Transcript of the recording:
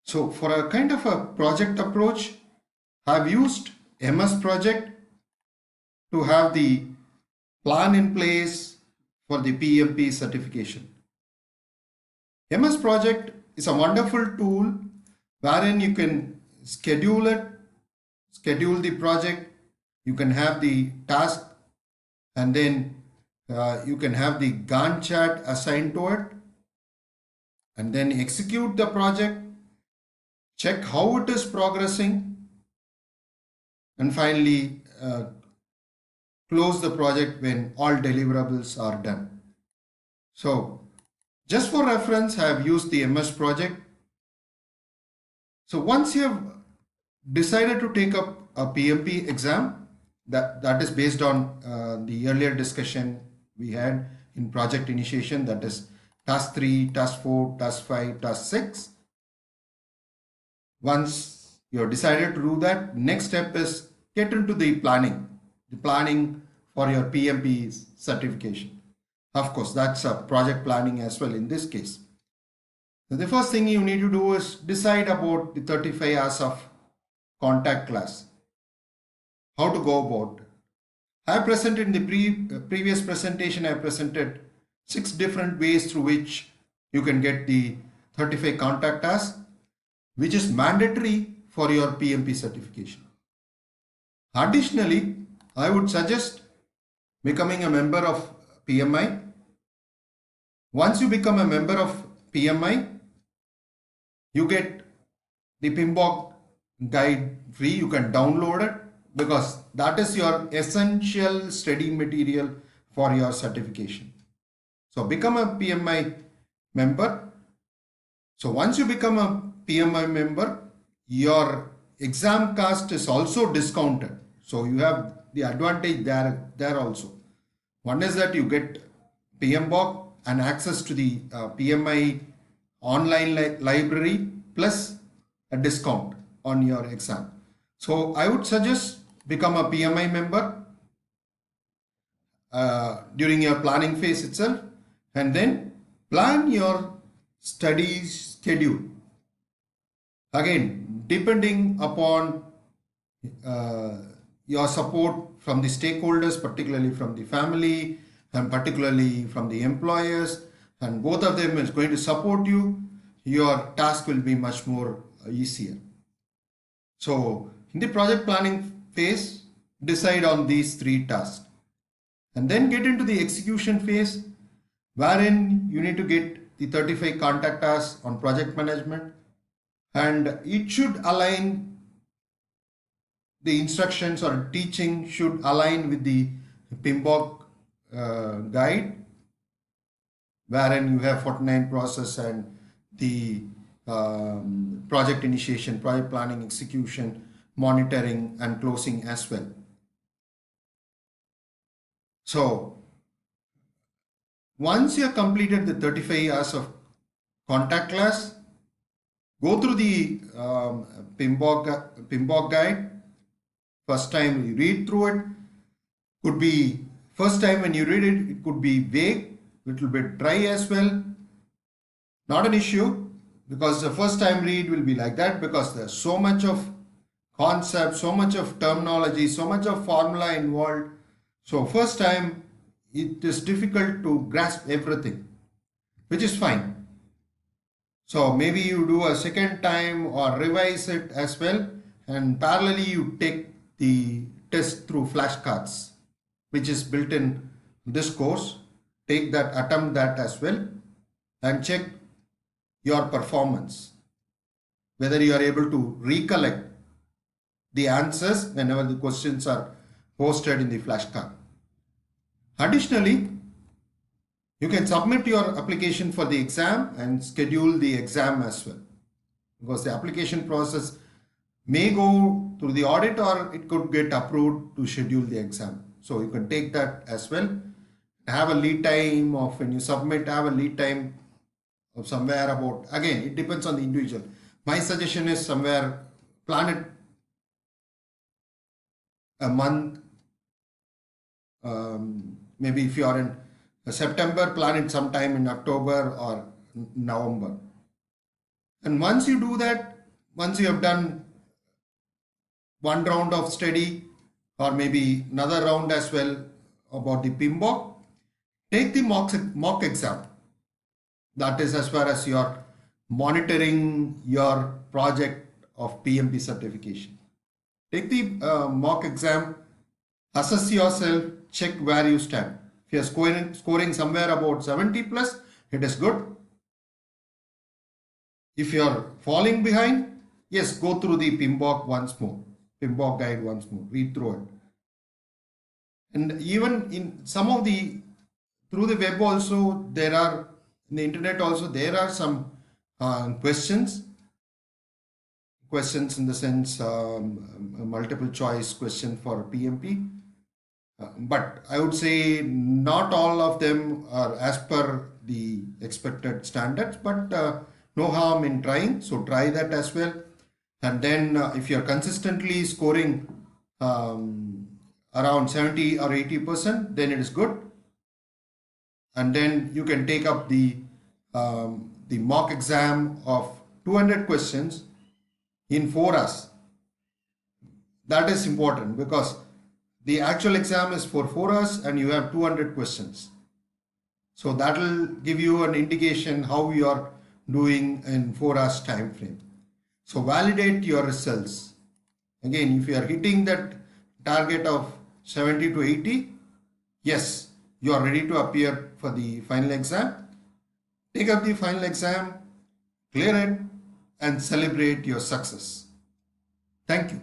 So for a kind of a project approach, I've used MS Project to have the plan in place for the PMP certification. MS Project is a wonderful tool wherein you can schedule the project, you can have the task, and then you can have the Gantt chart assigned to it, and then execute the project, check how it is progressing, and finally close the project when all deliverables are done. So just for reference, I have used the MS Project. So once you have decided to take up a PMP exam, that is based on the earlier discussion we had in project initiation, that is task 3, task 4, task 5, task 6. Once you have decided to do that, next step is get into the planning for your PMP certification. Of course, that's a project planning as well in this case. So the first thing you need to do is decide about the 35 hours of contact class. How to go about it. I presented in the previous presentation, I presented 6 different ways through which you can get the 35 contact hours, which is mandatory for your PMP certification. Additionally, I would suggest becoming a member of PMI. Once you become a member of PMI, you get the PMBOK guide free. You can download it because that is your essential study material for your certification. So become a PMI member. So once you become a PMI member, your exam cost is also discounted. So you have the advantage there also. One is that you get PMBOK and access to the PMI online library plus a discount on your exam. So I would suggest become a PMI member during your planning phase itself, and then plan your study schedule. Again, depending upon your support from the stakeholders, particularly from the family and particularly from the employers, and both of them is going to support you, your task will be much more easier. So in the project planning phase, decide on these 3 tasks and then get into the execution phase, wherein you need to get the 35 contact hours on project management, and it should align, the instructions or teaching should align with the PMBOK guide, wherein you have 49 process and the project initiation, project planning, execution, monitoring and closing as well. So once you have completed the 35 hours of contact class, go through the PMBOK guide. First time you read through it, could be first time when you read it, it could be vague, little bit dry as well. Not an issue, because the first time read will be like that, because there's so much of concept, so much of terminology, so much of formula involved. So first time it is difficult to grasp everything, which is fine. So maybe you do a second time or revise it as well, and parallelly you take the test through flashcards, which is built in this course. Take that, attempt that as well, and check your performance, whether you are able to recollect the answers whenever the questions are posted in the flashcard. Additionally, you can submit your application for the exam and schedule the exam as well, because the application process may go through the audit or it could get approved to schedule the exam. So you can take that as well. Have a lead time of, when you submit, have a lead time of somewhere about, again, it depends on the individual. My suggestion is somewhere plan it a month. Maybe if you are in September, plan it sometime in October or November. And once you do that, once you have done one round of study or maybe another round as well about the PMBOK, take the mock exam. That is as far as your monitoring your project of PMP certification. Take the mock exam, assess yourself, check where you stand. If you are scoring somewhere about 70 plus, it is good. If you are falling behind, yes, go through the PMBOK once more, PMBOK guide once more, read through it. And even in some of the, through the web also, there are, in the internet also, there are some questions in the sense a multiple choice question for PMP. But I would say not all of them are as per the expected standards, but no harm in trying. So try that as well. And then if you're consistently scoring around 70 or 80%, then it is good. And then you can take up the mock exam of 200 questions in 4 hours. That is important because the actual exam is for 4 hours and you have 200 questions. So that will give you an indication how you are doing in 4 hours time frame. So validate your results. Again, if you are hitting that target of 70 to 80, yes, you are ready to appear for the final exam. Take up the final exam, clear it, and celebrate your success. Thank you.